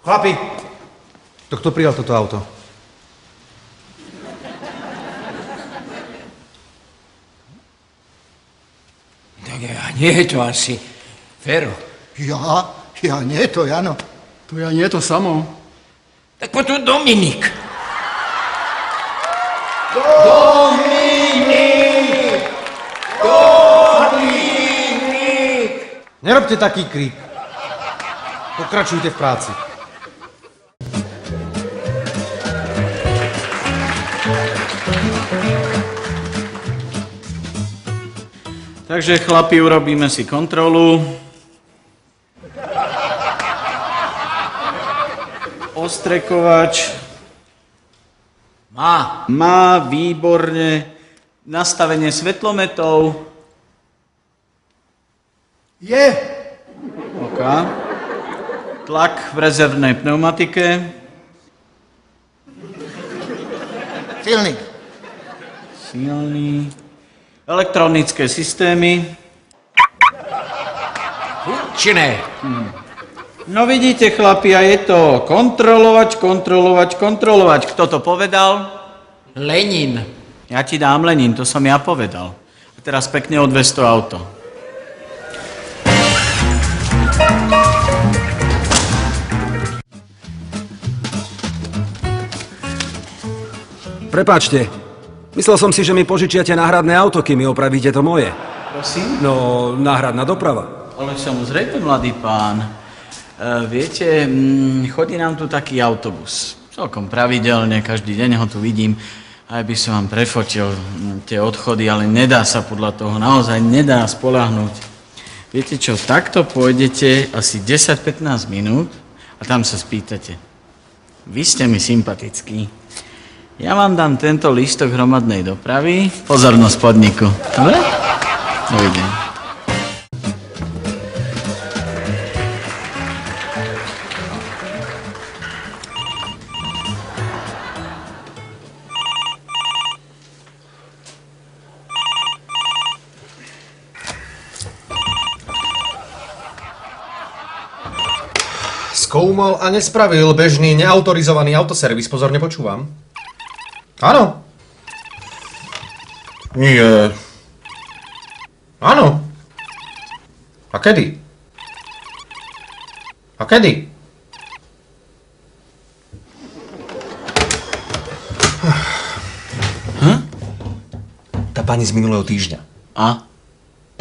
Chlapi, kto prijal toto auto? Tak nie je to asi Fero. Ja nie, to Jano. To ja nie, to Samo. Tak potom Dominik. Nerobte taký krik. Pokračujte v práci. Takže chlapi, urobíme si kontrolu. Ostrekovač. Má, výborne. Nastavenie svetlometov. Je. OK. Tlak v rezervnej pneumatike. Silný. Silný. Elektronické systémy. Činné. No vidíte, chlapi, a je to kontrolovať. Kto to povedal? Lenin. Ja ti dám Lenin, to som ja povedal. A teraz pekne odvez to auto. Prepáčte, myslel som si, že mi požičiate náhradné auto, kým mi opravíte to moje. Prosím? No, náhradná doprava. Ale samozrejme, mladý pán. Viete, chodí nám tu taký autobus. Celkom pravidelne, každý deň ho tu vidím. Aj by som vám prefotil tie odchody, ale nedá sa podľa toho, naozaj nedá spoľahnúť. Viete čo, takto pôjdete asi 10-15 minút a tam sa spýtate. Vy ste mi sympatickí. Ja vám dám tento lístok hromadnej dopravy. Pozornosť podniku. Dobre? Dovidenia. Skoumal a nespravil bežný neautorizovaný autoservis. Pozorne počúvam. Áno. Nie. Áno. A kedy? Tá pani z minulého týždňa. A?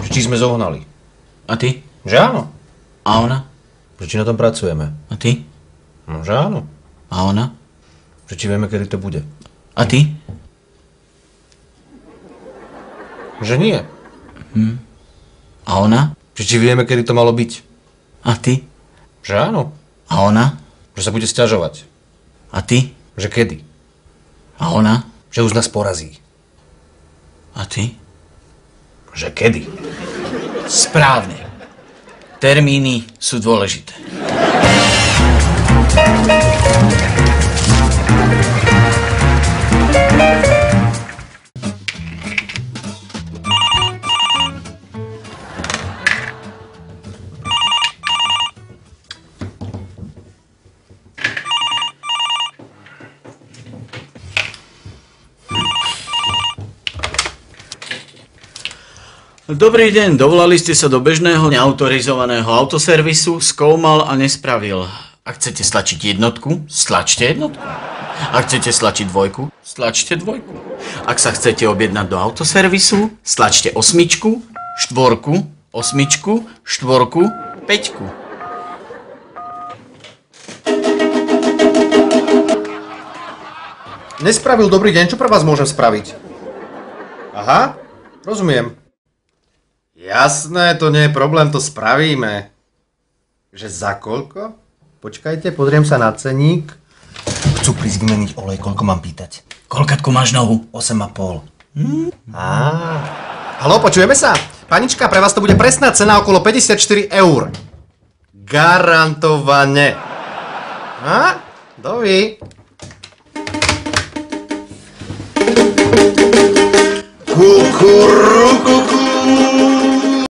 Či sme zohnali. A ty? Že áno. A ona? Že či na tom pracujeme. A ty? No, že áno. A ona? Že či vieme, kedy to bude. A ty? Že nie. A ona? Že či vieme, kedy to malo byť. A ty? Že áno. A ona? Že sa bude sťažovať. A ty? Že kedy. A ona? Že už nás porazí. A ty? Že kedy. Správne. Termíny sú dôležité. Dobrý deň, dovolali ste sa do bežného neautorizovaného autoservisu, skoumal a nespravil. Ak chcete stlačiť jednotku, stlačte jednotku. Ak chcete stlačiť dvojku, stlačte dvojku. Ak sa chcete objednať do autoservisu, stlačte osmičku, štvorku, osmičku, štvorku, päťku. Nespravil, dobrý deň, čo pre vás môžem spraviť? Aha, rozumiem. Jasné, to nie je problém, to spravíme. Že za koľko? Počkajte, pozriem sa na ceník. Chcú prísť vymeniť olej, koľko mám pýtať? Koľkatku máš novú? 8,5. Haló, počujeme sa? Panička, pre vás to bude presná cena okolo 54 eur. Garantovane. Dovi. Kukurú.